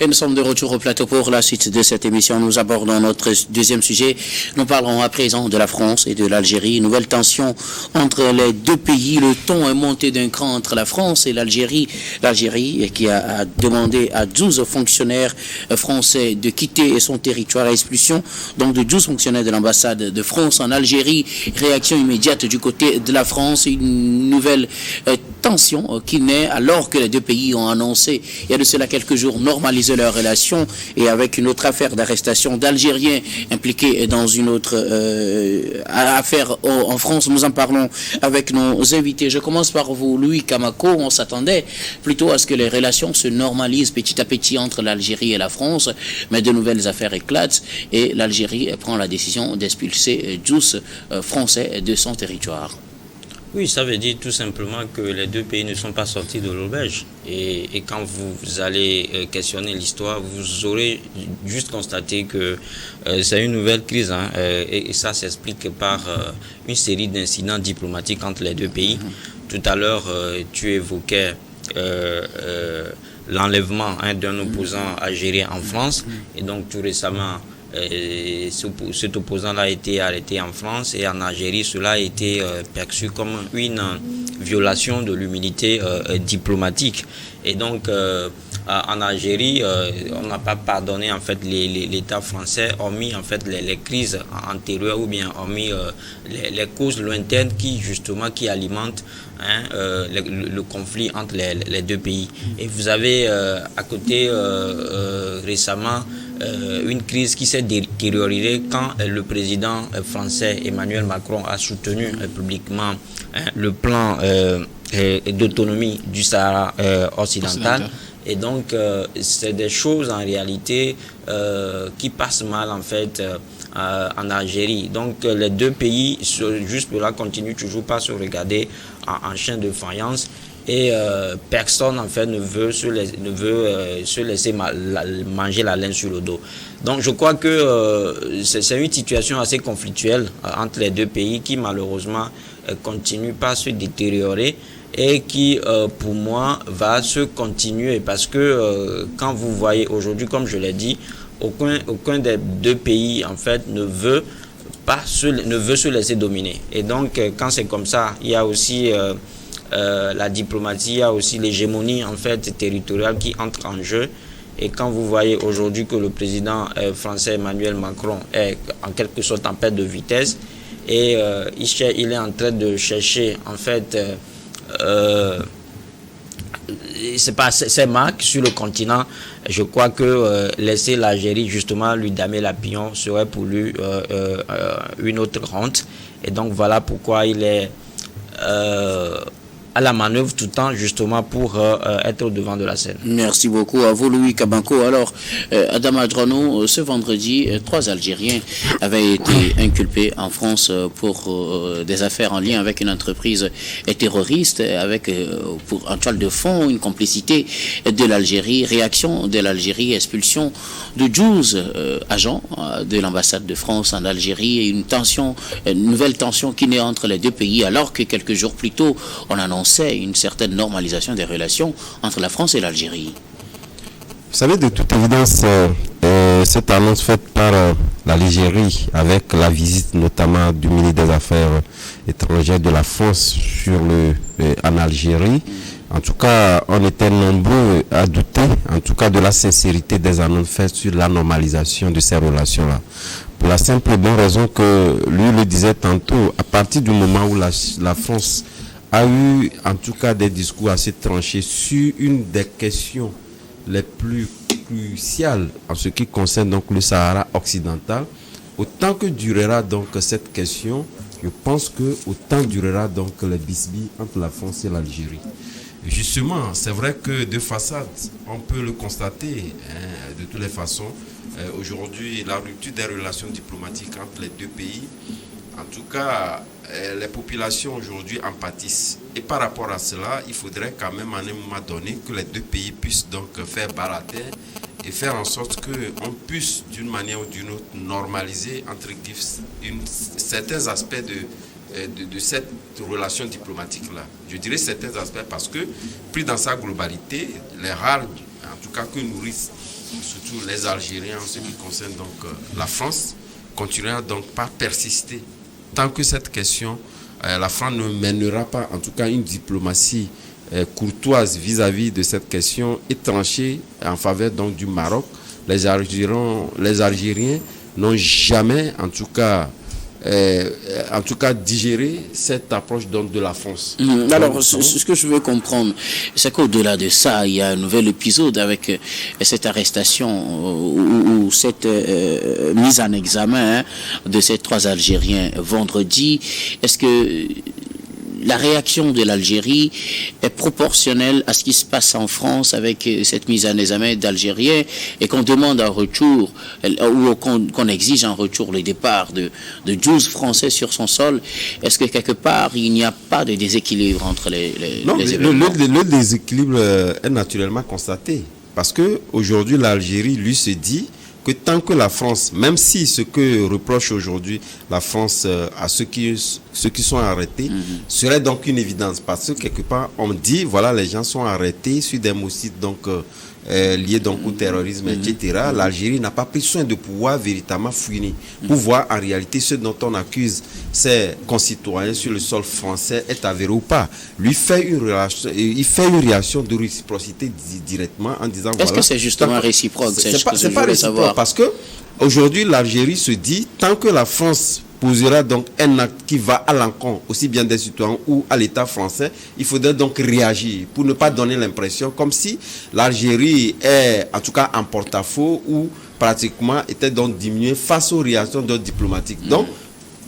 Et nous sommes de retour au plateau pour la suite de cette émission. Nous abordons notre deuxième sujet. Nous parlerons à présent de la France et de l'Algérie. Nouvelle tension entre les deux pays. Le ton est monté d'un cran entre la France et l'Algérie. L'Algérie qui a demandé à 12 fonctionnaires français de quitter son territoire. Expulsion donc de 12 fonctionnaires de l'ambassade de France en Algérie. Réaction immédiate du côté de la France. Une nouvelle tension qui naît alors que les deux pays ont annoncé il y a de cela quelques jours normaliser leurs relations, et avec une autre affaire d'arrestation d'Algériens impliqués dans une autre affaire en France. Nous en parlons avec nos invités. Je commence par vous, Louis Kamako. On s'attendait plutôt à ce que les relations se normalisent petit à petit entre l'Algérie et la France, mais de nouvelles affaires éclatent et l'Algérie prend la décision d'expulser 12 Français de son territoire. Oui, ça veut dire tout simplement que les deux pays ne sont pas sortis de l'auberge. Et quand vous allez questionner l'histoire, vous aurez juste constaté que c'est une nouvelle crise. Et ça s'explique par une série d'incidents diplomatiques entre les deux pays. Tout à l'heure, tu évoquais l'enlèvement d'un opposant algérien en France. Et donc tout récemment, cet opposant-là a été arrêté en France, et en Algérie, cela a été perçu comme une violation de l'immunité diplomatique. Et donc, en Algérie, on n'a pas pardonné en fait l'État français, hormis en fait les crises antérieures, ou bien hormis les causes lointaines qui alimentent le conflit entre les deux pays. Et vous avez à côté récemment une crise qui s'est détériorée quand le président français Emmanuel Macron a soutenu publiquement le plan d'autonomie du Sahara occidental. Et donc, c'est des choses en réalité qui passent mal en fait en Algérie. Donc, les deux pays, juste là, continuent toujours pas se regarder en chien de faïence. Et personne en fait ne veut se laisser manger la laine sur le dos. Donc je crois que c'est une situation assez conflictuelle entre les deux pays qui malheureusement continue pas à se détériorer, et qui pour moi va se continuer, parce que quand vous voyez aujourd'hui, comme je l'ai dit, aucun des deux pays en fait ne veut se laisser dominer. Et donc quand c'est comme ça, il y a aussi la diplomatie, il y a aussi l'hégémonie en fait territoriale qui entre en jeu. Et quand vous voyez aujourd'hui que le président français Emmanuel Macron est en quelque sorte en perte de vitesse, et il est en train de chercher en fait ses marques sur le continent, je crois que laisser l'Algérie justement lui damer la pillon serait pour lui une autre honte. Et donc voilà pourquoi il est à la manœuvre tout le temps justement pour être au devant de la scène. Merci beaucoup à vous, Louis Kabanko. Alors, Adama Drano, ce vendredi, 3 Algériens avaient été inculpés en France pour des affaires en lien avec une entreprise terroriste, avec pour en toile de fond une complicité de l'Algérie. Réaction de l'Algérie, expulsion de 12 agents de l'ambassade de France en Algérie, et une nouvelle tension qui naît entre les deux pays, alors que quelques jours plus tôt, on annonce une certaine normalisation des relations entre la France et l'Algérie. Vous savez, de toute évidence, cette annonce faite par l'Algérie, avec la visite notamment du ministre des Affaires étrangères de la France en Algérie, en tout cas, on était nombreux à douter, en tout cas, de la sincérité des annonces faites sur la normalisation de ces relations-là. Pour la simple et bonne raison que lui le disait tantôt, à partir du moment où la France a eu en tout cas des discours assez tranchés sur une des questions les plus cruciales en ce qui concerne donc le Sahara occidental, autant que durera donc cette question, je pense que autant durera donc les bisbilles entre la France et l'Algérie. Justement, c'est vrai que de façade, on peut le constater de toutes les façons. Aujourd'hui, la rupture des relations diplomatiques entre les deux pays, en tout cas, les populations aujourd'hui en pâtissent. Et par rapport à cela, il faudrait quand même à un moment donné que les deux pays puissent donc faire barater et faire en sorte qu'on puisse d'une manière ou d'une autre normaliser entre guillemets certains aspects de cette relation diplomatique-là. Je dirais certains aspects parce que, pris dans sa globalité, les rares, en tout cas que nourrissent surtout les Algériens en ce qui concerne donc la France, continuera donc pas persister tant que cette question, la France ne mènera pas en tout cas une diplomatie courtoise vis-à-vis de cette question et tranchée en faveur donc du Maroc. Les Algériens n'ont jamais en tout cas digérer cette approche donc de la France. Alors, ce que je veux comprendre, c'est qu'au-delà de ça, il y a un nouvel épisode avec cette arrestation ou cette mise en examen de ces 3 Algériens vendredi. Est-ce que la réaction de l'Algérie est proportionnelle à ce qui se passe en France avec cette mise en examen d'Algériens et qu'on demande un retour ou qu'on exige en retour le départ de 12 Français sur son sol? Est-ce que quelque part il n'y a pas de déséquilibre entre les événements? Le déséquilibre est naturellement constaté parce que aujourd'hui l'Algérie lui se dit que tant que la France, même si ce que reproche aujourd'hui la France à ceux qui sont arrêtés, serait donc une évidence. Parce que quelque part, on dit, voilà, les gens sont arrêtés sur des motifs donc, liés donc au terrorisme, etc. L'Algérie n'a pas pris soin de pouvoir véritablement fouiner, pour voir en réalité ce dont on accuse ses concitoyens sur le sol français est avéré ou pas. Lui fait il fait une réaction de réciprocité directement en disant, est-ce que c'est justement réciproque? C'est pas réciproque. Parce que aujourd'hui l'Algérie se dit tant que la France posera donc un acte qui va à l'encontre aussi bien des citoyens ou à l'État français, il faudrait donc réagir pour ne pas donner l'impression comme si l'Algérie est en tout cas en porte-à-faux ou pratiquement était donc diminuée face aux réactions diplomatiques. Donc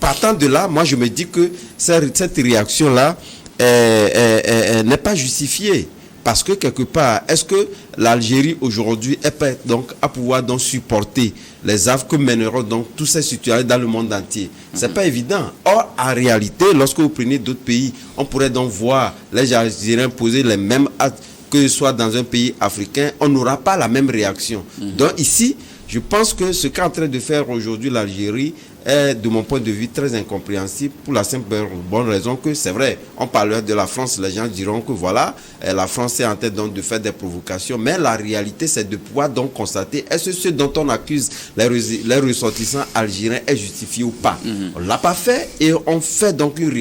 partant de là, moi je me dis que cette réaction-là n'est pas justifiée. Parce que quelque part, est-ce que l'Algérie aujourd'hui est prête donc à pouvoir donc supporter les affres que mèneront donc tous ces citoyens dans le monde entier? C'est pas évident. Or, en réalité, lorsque vous prenez d'autres pays, on pourrait donc voir les Algériens poser les mêmes actes que ce soit dans un pays africain, on n'aura pas la même réaction. Donc ici, je pense que ce qu'est en train de faire aujourd'hui l'Algérie est, de mon point de vue, très incompréhensible pour la simple bonne raison que c'est vrai, on parlera de la France, les gens diront que voilà, la France est en train donc de faire des provocations, mais la réalité c'est de pouvoir donc constater est-ce que ce dont on accuse les ressortissants algériens est justifié ou pas. On ne l'a pas fait et on fait donc une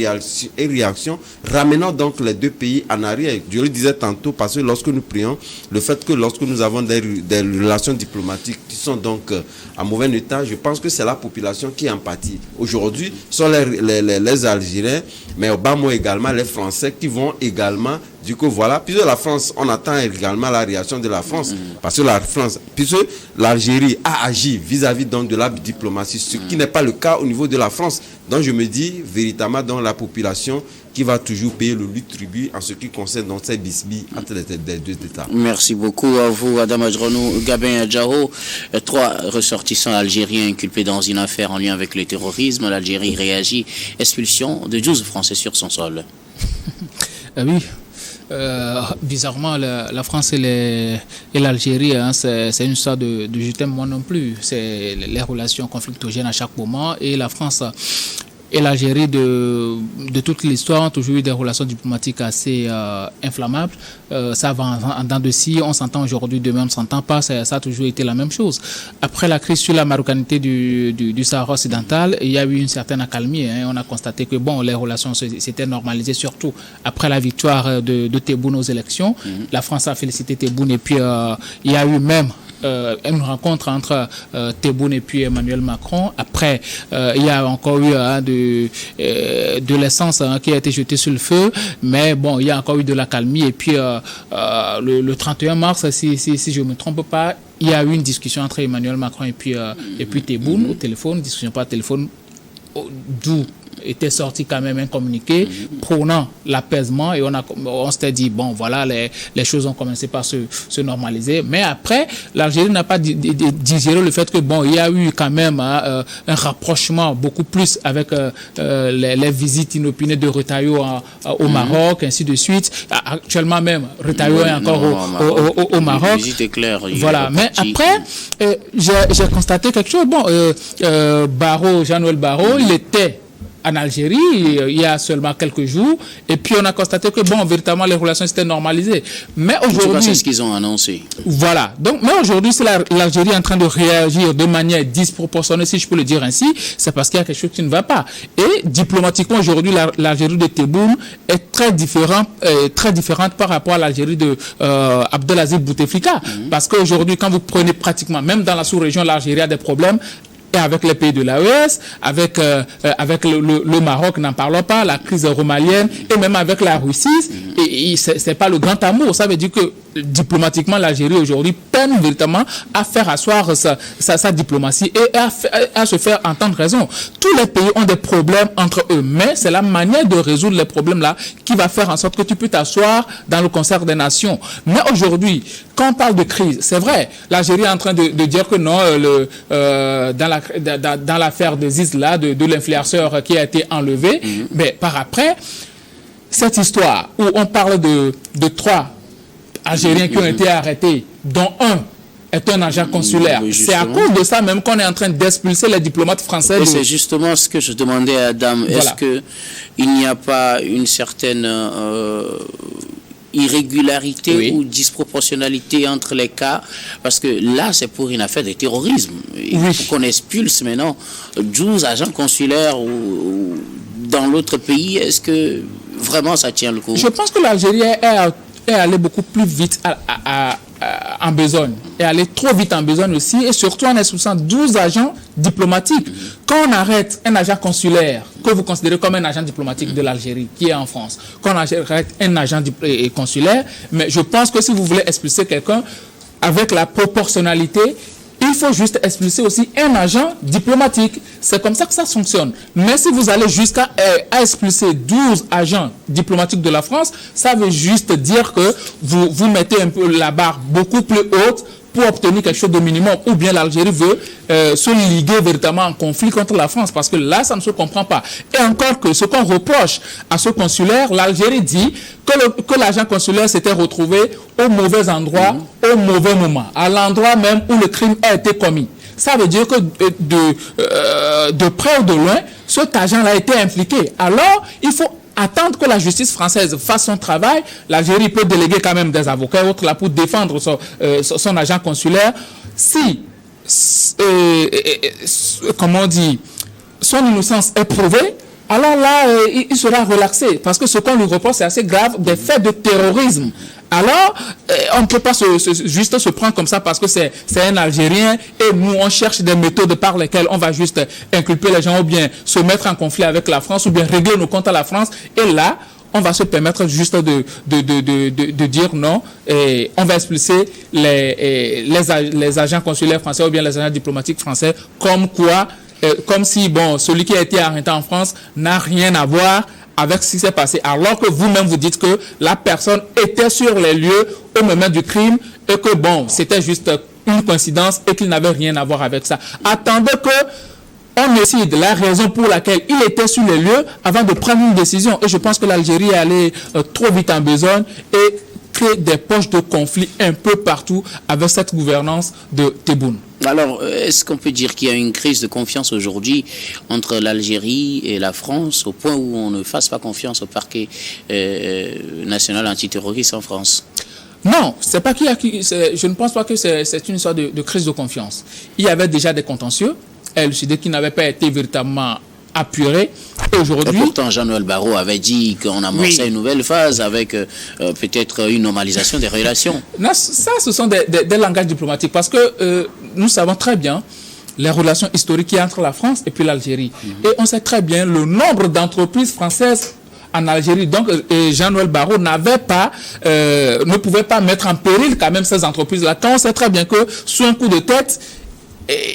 réaction ramenant donc les deux pays en arrière. Je le disais tantôt parce que lorsque nous prions, le fait que lorsque nous avons des relations diplomatiques qui sont donc en mauvais état, je pense que c'est la population qui en pâtit. Aujourd'hui, ce sont les Algériens, mais au bas mot également les Français qui vont également, du coup voilà, puisque la France, on attend également la réaction de la France, parce que la France, puisque l'Algérie a agi vis-à-vis donc de la diplomatie, ce qui n'est pas le cas au niveau de la France. Donc je me dis véritablement dans la population qui va toujours payer le lutte tribut en ce qui concerne donc ces bisbilles entre les deux États. Merci beaucoup à vous, Adam Adjranou, Gabin Adjao. 3 ressortissants algériens inculpés dans une affaire en lien avec le terrorisme. L'Algérie réagit. Expulsion de 12 Français sur son sol. Oui. Bizarrement, la France et l'Algérie, hein, c'est une histoire de je t'aime moi non plus. C'est les relations conflictogènes à chaque moment. Et la France et l'Algérie de toute l'histoire ont toujours eu des relations diplomatiques assez inflammables. Ça va en dents de scie, on s'entend aujourd'hui, demain on ne s'entend pas, ça a toujours été la même chose. Après la crise sur la marocanité du Sahara occidental, il y a eu une certaine accalmie. Hein. On a constaté que bon, les relations s'étaient normalisées, surtout après la victoire de Tebboune aux élections. La France a félicité Tebboune et puis il y a eu même une rencontre entre Tebboune et puis Emmanuel Macron. Après, il y a encore eu de l'essence qui a été jetée sur le feu, mais bon, il y a encore eu de l'accalmie. Et puis, le 31 mars, si je ne me trompe pas, il y a eu une discussion entre Emmanuel Macron et puis Tebboune au téléphone, discussion par téléphone, d'où était sorti quand même un communiqué prônant l'apaisement et on s'était dit bon voilà les choses ont commencé par se normaliser, mais après l'Algérie n'a pas digéré le fait que bon il y a eu quand même un rapprochement beaucoup plus avec les visites inopinées de Retailleau au Maroc, ainsi de suite. Actuellement même Retailleau est encore au Maroc. Visite claire, voilà, mais après j'ai constaté quelque chose. Bon, Jean-Noël Barrot, il était en Algérie il y a seulement quelques jours, et puis on a constaté que bon, véritablement les relations s'étaient normalisées. Mais aujourd'hui, c'est ce qu'ils ont annoncé. Voilà. Donc, mais aujourd'hui, c'est l'Algérie en train de réagir de manière disproportionnée, si je peux le dire ainsi, c'est parce qu'il y a quelque chose qui ne va pas. Et diplomatiquement, aujourd'hui, l'Algérie de Tebboune est très différente par rapport à l'Algérie de Abdelaziz Bouteflika. Parce qu'aujourd'hui, quand vous prenez pratiquement, même dans la sous-région, l'Algérie a des problèmes. Et avec les pays de l'AES, avec le Maroc, n'en parlons pas, la crise romalienne, et même avec la Russie, et c'est pas le grand amour. Ça veut dire que diplomatiquement, l'Algérie aujourd'hui peine véritablement à faire asseoir sa diplomatie et à se faire entendre raison. Tous les pays ont des problèmes entre eux, mais c'est la manière de résoudre les problèmes-là qui va faire en sorte que tu peux t'asseoir dans le concert des nations. Mais aujourd'hui, quand on parle de crise, c'est vrai, l'Algérie est en train de dire que non, dans l'affaire de Zizla, de l'influenceur qui a été enlevé, mais par après, cette histoire où on parle de 3 Algériens qui ont été arrêtés, dont un est un agent consulaire. C'est à cause de ça même qu'on est en train d'expulser les diplomates français. Et c'est justement ce que je demandais à Adam. Voilà. Est-ce qu'il n'y a pas une certaine irrégularité ou disproportionnalité entre les cas? Parce que là, c'est pour une affaire de terrorisme. Il faut qu'on expulse maintenant 12 agents consulaires dans l'autre pays. Est-ce que vraiment ça tient le coup? Je pense que l'Algérie est allée beaucoup plus vite en besogne, et aller trop vite en besogne aussi, et surtout en expulsant 12 agents diplomatiques. Quand on arrête un agent consulaire que vous considérez comme un agent diplomatique de l'Algérie qui est en France, quand on arrête un agent consulaire, mais je pense que si vous voulez expulser quelqu'un avec la proportionnalité, il faut juste expulser aussi un agent diplomatique. C'est comme ça que ça fonctionne. Mais si vous allez jusqu'à expulser 12 agents diplomatiques de la France, ça veut juste dire que vous mettez un peu la barre beaucoup plus haute pour obtenir quelque chose de minimum, ou bien l'Algérie veut se liguer véritablement en conflit contre la France, parce que là, ça ne se comprend pas. Et encore que ce qu'on reproche à ce consulaire, l'Algérie dit que l'agent consulaire s'était retrouvé au mauvais endroit, au mauvais moment, à l'endroit même où le crime a été commis. Ça veut dire que de près ou de loin, cet agent-là a été impliqué. Alors, il faut attendre que la justice française fasse son travail. L'Algérie peut déléguer quand même des avocats et autres là pour défendre son agent consulaire. Si, comment on dit, son innocence est prouvée, alors là, il sera relaxé. Parce que ce qu'on lui reproche, c'est assez grave, des faits de terrorisme. Alors, on ne peut pas juste se prendre comme ça parce que c'est un Algérien, et nous, on cherche des méthodes par lesquelles on va juste inculper les gens, ou bien se mettre en conflit avec la France, ou bien régler nos comptes à la France. Et là, on va se permettre juste de dire non, et on va expulser les agents consulaires français ou bien les agents diplomatiques français, comme si, bon, celui qui a été arrêté en France n'a rien à voir avec ce qui s'est passé, alors que vous-même vous dites que la personne était sur les lieux au moment du crime, et que bon, c'était juste une coïncidence et qu'il n'avait rien à voir avec ça. Attendez que on décide la raison pour laquelle il était sur les lieux avant de prendre une décision. Et je pense que l'Algérie est allée trop vite en besogne et crée des poches de conflit un peu partout avec cette gouvernance de Tebboune. Alors, est-ce qu'on peut dire qu'il y a une crise de confiance aujourd'hui entre l'Algérie et la France, au point où on ne fasse pas confiance au parquet national antiterroriste en France? Non, c'est pas je ne pense pas que c'est une sorte de crise de confiance. Il y avait déjà des contentieux élucidés qui n'avaient pas été véritablement apurés. Aujourd'hui, pourtant, Jean-Noël Barrot avait dit qu'on amorçait une nouvelle phase avec peut-être une normalisation des relations. Non, ça, ce sont des langages diplomatiques, parce que nous savons très bien les relations historiques qu'il y a entre la France et puis l'Algérie. Et on sait très bien le nombre d'entreprises françaises en Algérie. Donc, Jean-Noël Barrot ne pouvait pas mettre en péril quand même ces entreprises-là. Quand on sait très bien que sous un coup de tête,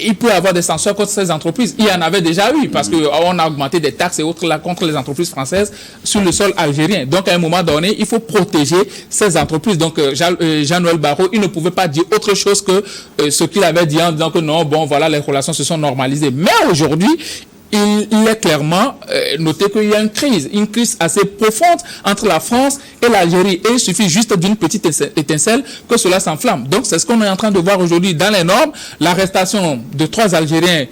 il peut y avoir des sanctions contre ces entreprises. Il y en avait déjà eu, parce qu'on a augmenté des taxes et autres là contre les entreprises françaises sur le sol algérien. Donc, à un moment donné, il faut protéger ces entreprises. Donc, Jean-Noël Barrot, il ne pouvait pas dire autre chose que ce qu'il avait dit en disant que non, bon, voilà, les relations se sont normalisées. Mais aujourd'hui, il est clairement noté qu'il y a une crise assez profonde entre la France et l'Algérie. Et il suffit juste d'une petite étincelle que cela s'enflamme. Donc, c'est ce qu'on est en train de voir aujourd'hui dans les normes. L'arrestation de 3 Algériens,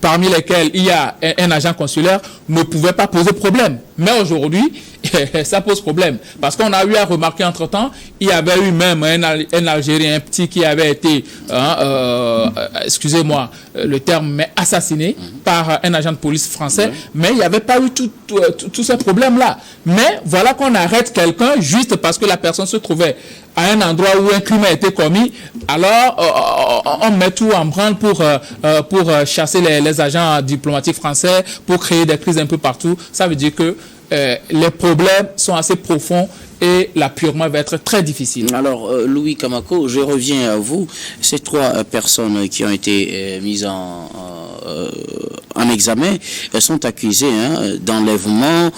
parmi lesquels il y a un agent consulaire, ne pouvait pas poser problème. Mais aujourd'hui, ça pose problème. Parce qu'on a eu à remarquer entre-temps, il y avait eu même un Algérien, un petit qui avait été, excusez-moi le terme, mais assassiné par un agent de police français. Mais il n'y avait pas eu tous ces problèmes-là. Mais voilà qu'on arrête quelqu'un juste parce que la personne se trouvait à un endroit où un crime a été commis. Alors, on met tout en branle pour chasser les agents diplomatiques français, pour créer des crises un peu partout. Ça veut dire que les problèmes sont assez profonds et l'appurement va être très difficile. Alors, Louis Kamako, je reviens à vous. Ces 3 personnes qui ont été mises en examen sont accusées d'enlèvement,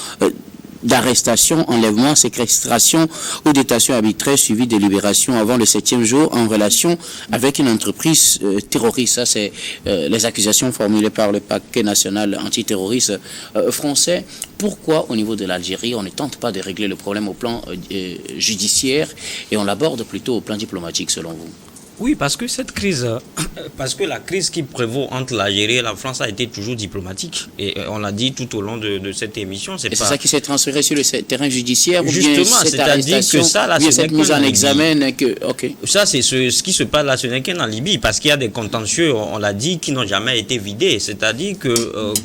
d'arrestation, enlèvement, séquestration ou détention arbitraire suivie de libération avant le 7e jour en relation avec une entreprise terroriste. Ça, c'est les accusations formulées par le parquet national antiterroriste français. Pourquoi, au niveau de l'Algérie, on ne tente pas de régler le problème au plan judiciaire et on l'aborde plutôt au plan diplomatique, selon vous? Oui, parce que cette crise, parce que la crise qui prévaut entre l'Algérie et la France a été toujours diplomatique. Et on l'a dit tout au long de cette émission. C'est ça qui s'est transféré sur le terrain judiciaire? Justement, c'est-à-dire que ça, là, cette mise en examen, ça, c'est ce qui se passe là, ce n'est qu'en Libye, parce qu'il y a des contentieux, on l'a dit, qui n'ont jamais été vidés. C'est-à-dire que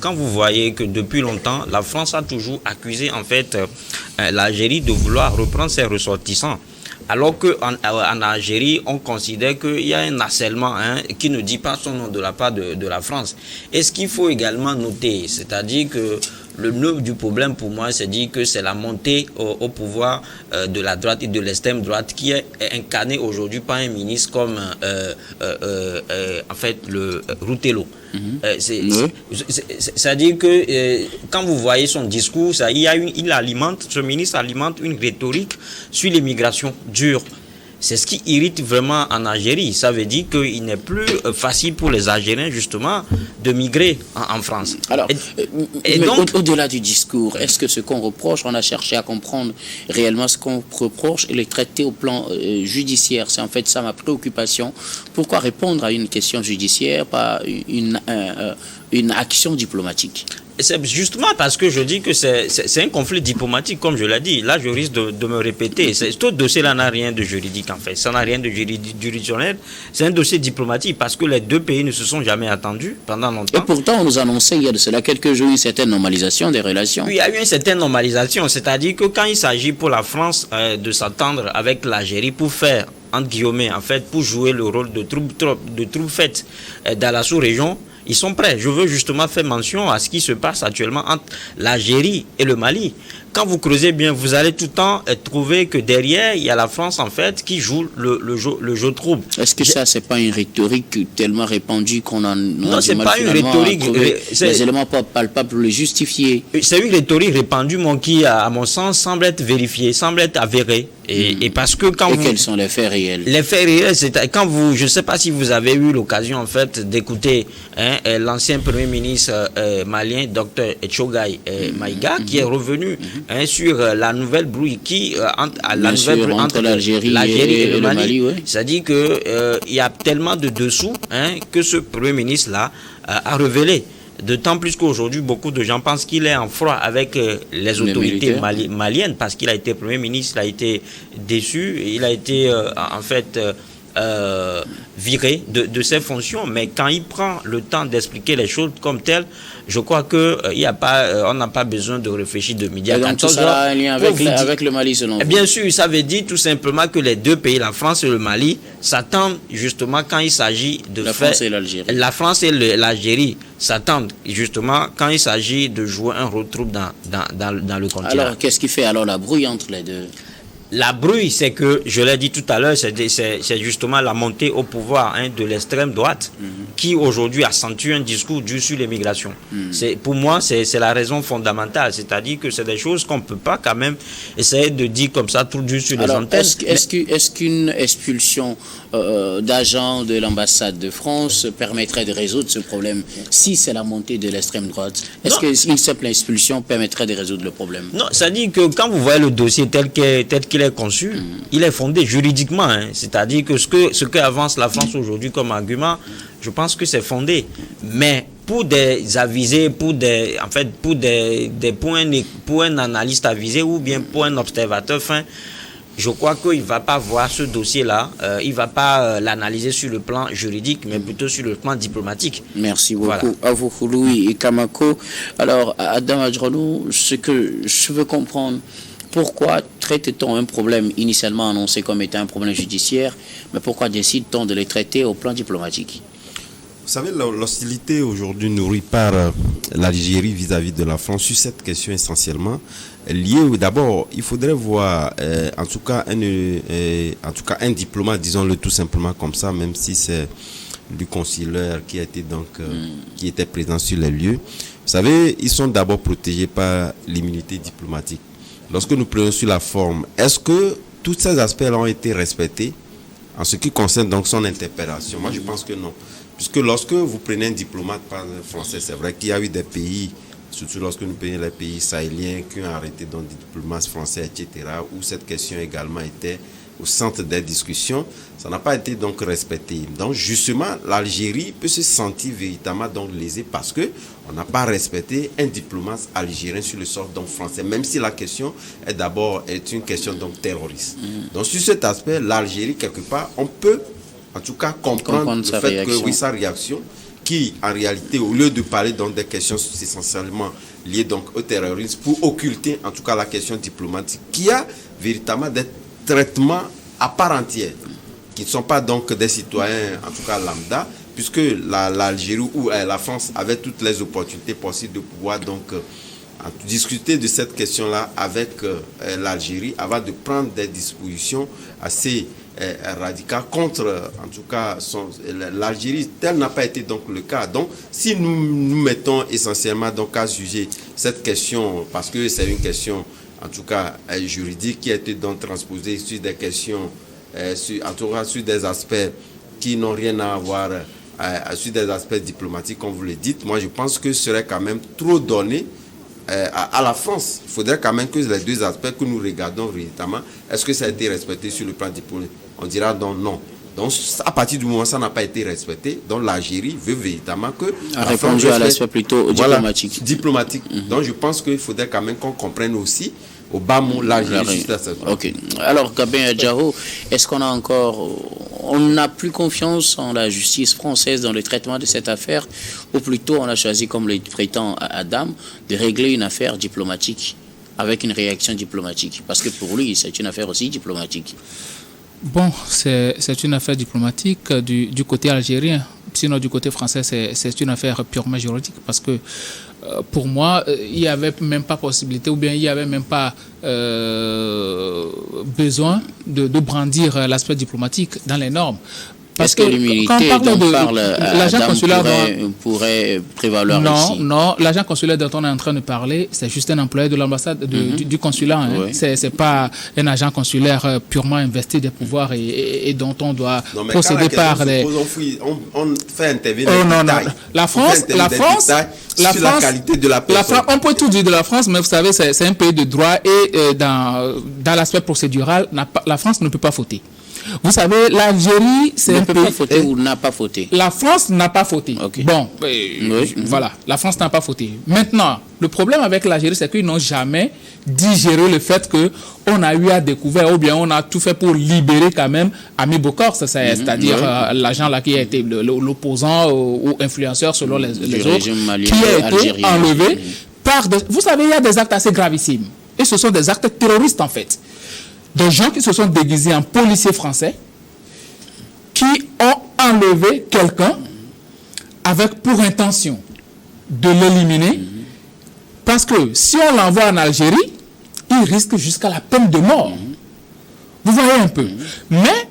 quand vous voyez que depuis longtemps, la France a toujours accusé, en fait, l'Algérie de vouloir reprendre ses ressortissants. Alors qu'en Algérie, on considère qu'il y a un harcèlement qui ne dit pas son nom de la part de la France. Et ce qu'il faut également noter, c'est-à-dire que le nœud du problème pour moi, c'est dire que c'est la montée au pouvoir de la droite et de l'extrême droite qui est incarnée aujourd'hui par un ministre comme en fait le Routello. C'est-à-dire que quand vous voyez son discours, ce ministre alimente une rhétorique sur l'immigration dure. C'est ce qui irrite vraiment en Algérie. Ça veut dire qu'il n'est plus facile pour les Algériens, justement, de migrer en France. Alors, donc, au-delà du discours, est-ce que ce qu'on reproche, on a cherché à comprendre réellement ce qu'on reproche et le traiter au plan judiciaire? C'est en fait ça ma préoccupation. Pourquoi répondre à une question judiciaire, pas une action diplomatique? C'est justement parce que je dis que c'est un conflit diplomatique, comme je l'ai dit. Là, je risque de me répéter. Ce dossier-là n'a rien de juridique, en fait. Ça n'a rien de juridictionnel. C'est un dossier diplomatique parce que les 2 pays ne se sont jamais attendus pendant longtemps. Et pourtant, on nous annonçait il y a de cela quelques jours une certaine normalisation des relations. Oui, il y a eu une certaine normalisation. C'est-à-dire que quand il s'agit pour la France de s'attendre avec l'Algérie pour faire, entre guillemets, en fait, pour jouer le rôle de troupe faite dans la sous-région, ils sont prêts. Je veux justement faire mention à ce qui se passe actuellement entre l'Algérie et le Mali. Quand vous creusez bien, vous allez tout le temps trouver que derrière, il y a la France, en fait, qui joue le jeu trouble. Est-ce que ça, c'est pas une rhétorique tellement répandue qu'on en a Non, c'est pas une rhétorique. Les éléments pas palpables pour le justifier. C'est une rhétorique répandue, qui, à mon sens, semble être vérifiée, semble être avérée. Et parce que quand quels sont les faits réels? Les faits réels, c'est quand vous, je ne sais pas si vous avez eu l'occasion, en fait, d'écouter l'ancien Premier ministre malien, Dr Etchogaye Maïga, qui est revenu sur la nouvelle brouille entre l'Algérie et le Mali. Oui. C'est-à-dire qu'il y a tellement de dessous que ce Premier ministre-là a révélé. D'autant plus qu'aujourd'hui, beaucoup de gens pensent qu'il est en froid avec les autorités maliennes parce qu'il a été Premier ministre, il a été déçu, il a été en fait viré de ses fonctions. Mais quand il prend le temps d'expliquer les choses comme telles, je crois qu'on n'a pas besoin de réfléchir de midi à 14 heures. Donc tout ça a un lien avec le Mali selon vous? Bien sûr, ça veut dire tout simplement que les 2 pays, la France et le Mali, s'attendent justement quand il s'agit de France et l'Algérie. La France et l'Algérie s'attendent justement quand il s'agit de jouer un rôle trouble dans le continent. Alors, qu'est-ce qui fait alors la brouille entre les deux? la brouille, c'est que, je l'ai dit tout à l'heure, c'est justement la montée au pouvoir de l'extrême droite qui aujourd'hui accentue un discours dur sur l'immigration. Pour moi, c'est la raison fondamentale. C'est-à-dire que c'est des choses qu'on ne peut pas quand même essayer de dire comme ça tout dur sur les antennes. Est-ce qu'une expulsion d'agents de l'ambassade de France permettrait de résoudre ce problème si c'est la montée de l'extrême droite? Est-ce qu'une simple expulsion permettrait de résoudre le problème? Non, c'est-à-dire que quand vous voyez le dossier tel qu'il est conçu, il est fondé juridiquement. C'est-à-dire que ce qu'avance la France aujourd'hui comme argument, je pense que c'est fondé. Mais pour des avisés, pour un analyste avisé ou bien pour un observateur fin, je crois qu'il ne va pas voir ce dossier-là, il ne va pas l'analyser sur le plan juridique, mais plutôt sur le plan diplomatique. Merci beaucoup à vous, Louis et Kamako. Alors, Adam Adjronou, ce que je veux comprendre, pourquoi traite-t-on un problème initialement annoncé comme étant un problème judiciaire, mais pourquoi décide-t-on de les traiter au plan diplomatique? Vous savez, l'hostilité aujourd'hui nourrie par l'Algérie vis-à-vis de la France sur cette question essentiellement liée. D'abord, il faudrait voir en tout cas un diplomate, disons-le tout simplement comme ça, même si c'est du consulaire qui était présent sur les lieux. Vous savez, ils sont d'abord protégés par l'immunité diplomatique. Lorsque nous prenons sur la forme, est-ce que tous ces aspects-là ont été respectés en ce qui concerne donc son interpellation? Moi, je pense que non. Puisque lorsque vous prenez un diplomate français, c'est vrai qu'il y a eu des pays, surtout lorsque nous prenons les pays sahéliens, qui ont arrêté donc des diplomates français, etc., où cette question également était au centre des discussions, ça n'a pas été donc respecté. Donc justement, l'Algérie peut se sentir véritablement donc lésée parce que on n'a pas respecté un diplomate algérien sur le sol donc français, même si la question est une question donc terroriste. Donc sur cet aspect, l'Algérie quelque part, on peut en tout cas comprendre le fait que sa réaction, qui en réalité, au lieu de parler donc des questions essentiellement liées donc au terrorisme, pour occulter en tout cas la question diplomatique, qui a véritablement des traitements à part entière, qui ne sont pas donc des citoyens en tout cas lambda, puisque l'Algérie ou la France avait toutes les opportunités possibles de pouvoir donc discuter de cette question-là avec l'Algérie avant de prendre des dispositions assez radicales contre, en tout cas, l'Algérie. Tel n'a pas été donc le cas. Donc, si nous mettons essentiellement donc à juger cette question, parce que c'est une question, en tout cas, juridique, qui a été donc transposée sur des questions, en tout cas sur des aspects qui n'ont rien à voir, sur des aspects diplomatiques, comme vous le dites, moi je pense que ce serait quand même trop donné à la France. Il faudrait quand même que les deux aspects que nous regardons véritablement, est-ce que ça a été respecté sur le plan diplomatique? On dira donc non. Donc à partir du moment où ça n'a pas été respecté, donc l'Algérie veut véritablement que a répondu à l'aspect plutôt diplomatique. Diplomatique. Donc je pense qu'il faudrait quand même qu'on comprenne aussi au bas mot l'Algérie. Ok. Alors Gabin Adjaro, est-ce qu'on a encore, on n'a plus confiance en la justice française dans le traitement de cette affaire, ou plutôt on a choisi, comme le prétend Adam, de régler une affaire diplomatique avec une réaction diplomatique, parce que pour lui c'est une affaire aussi diplomatique. Bon, c'est une affaire diplomatique du côté algérien. Sinon, du côté français, c'est une affaire purement juridique parce que pour moi, il n'y avait même pas possibilité ou bien il n'y avait même pas besoin de brandir l'aspect diplomatique dans les normes. Parce que l'immunité dont parle l'agent consulaire pourrait prévaloir ici. Non, l'agent consulaire dont on est en train de parler, c'est juste un employé de l'ambassade du consulat. Hein. Oui. C'est pas un agent consulaire purement investi des pouvoirs et dont on doit procéder par les... On fait intervenir La France, la qualité de la personne. On peut tout dire de la France, mais vous savez, c'est un pays de droit et dans l'aspect procédural, la France ne peut pas fauter. Vous savez, l'Algérie, c'est un pays... Ne peut pas fauter ou n'a pas fauté? La France n'a pas fauté. Okay. Bon, voilà, la France n'a pas fauté. Maintenant, le problème avec l'Algérie, c'est qu'ils n'ont jamais digéré le fait qu'on a eu à découvrir, ou bien on a tout fait pour libérer quand même Ami Bokor, c'est-à-dire l'agent là qui a été l'opposant ou influenceur selon les autres, qui a été enlevé par... Vous savez, il y a des actes assez gravissimes. Et ce sont des actes terroristes, en fait. Des gens qui se sont déguisés en policiers français, qui ont enlevé quelqu'un avec pour intention de l'éliminer, parce que si on l'envoie en Algérie, il risque jusqu'à la peine de mort. Vous voyez un peu. Mais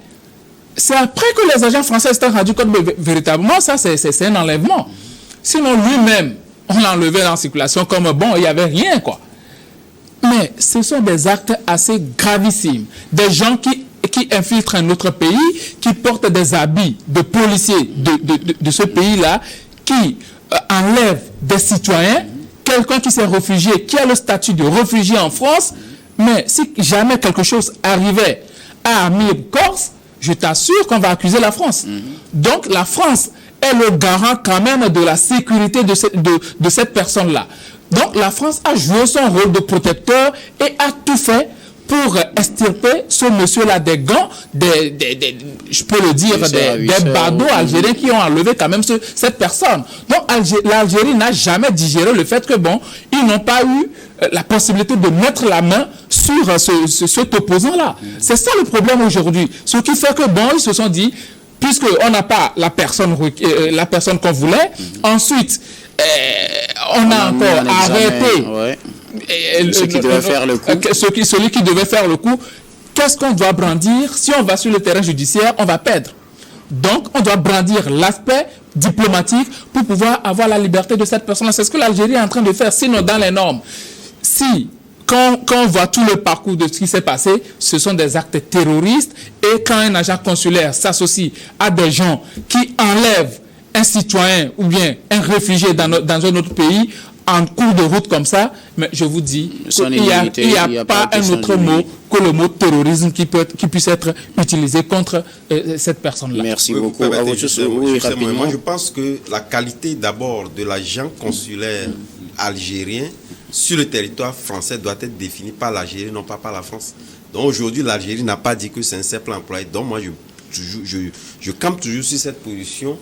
c'est après que les agents français se sont rendus compte que véritablement, ça, c'est un enlèvement. Sinon, lui-même, on l'a enlevé en circulation comme bon, il n'y avait rien, quoi. Mais ce sont des actes assez gravissimes. Des gens qui infiltrent un autre pays, qui portent des habits de policiers de ce pays-là, qui enlèvent des citoyens, quelqu'un qui s'est réfugié, qui a le statut de réfugié en France. Mais si jamais quelque chose arrivait à Amir Corse, je t'assure qu'on va accuser la France. Donc la France est le garant quand même de la sécurité de cette personne-là. Donc la France a joué son rôle de protecteur et a tout fait pour extirper ce monsieur-là des gants, je peux le dire, des badauds algériens qui ont enlevé quand même cette personne. Donc l'Algérie n'a jamais digéré le fait que bon, ils n'ont pas eu la possibilité de mettre la main sur cet opposant-là. C'est ça le problème aujourd'hui. Ce qui fait que bon, ils se sont dit, puisqu'on n'a pas la personne qu'on voulait, ensuite, on a encore arrêté celui qui devait faire le coup. Celui qui devait faire le coup. Qu'est-ce qu'on doit brandir? Si on va sur le terrain judiciaire, on va perdre. Donc, on doit brandir l'aspect diplomatique pour pouvoir avoir la liberté de cette personne-là. C'est ce que l'Algérie est en train de faire. Sinon, dans les normes, quand on voit tout le parcours de ce qui s'est passé, ce sont des actes terroristes. Et quand un agent consulaire s'associe à des gens qui enlèvent un citoyen ou bien un réfugié dans un autre pays en cours de route comme ça, mais je vous dis qu'il n'y a pas un autre mot que le mot terrorisme qui puisse être utilisé contre cette personne-là. Merci beaucoup. Moi, je pense que la qualité d'abord de l'agent consulaire algérien sur le territoire français doit être définie par l'Algérie, non pas par la France. Donc aujourd'hui, l'Algérie n'a pas dit que c'est un simple employé. Donc moi, je campe toujours sur cette position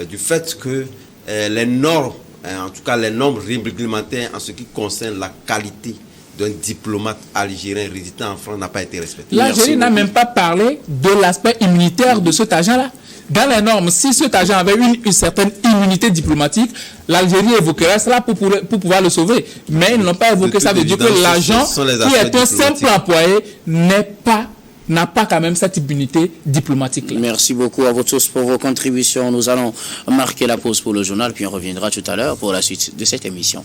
du fait que les normes, en tout cas les normes réglementaires en ce qui concerne la qualité d'un diplomate algérien résidant en France n'a pas été respectée. L'Algérie n'a même pas parlé de l'aspect immunitaire de cet agent-là. Dans les normes, si cet agent avait une certaine immunité diplomatique, l'Algérie évoquerait cela pour pouvoir le sauver. Mais ils n'ont pas évoqué ça. Ça veut dire que l'agent qui est un simple employé n'a pas quand même cette immunité diplomatique -là. Merci beaucoup à vous tous pour vos contributions. Nous allons marquer la pause pour le journal, puis on reviendra tout à l'heure pour la suite de cette émission.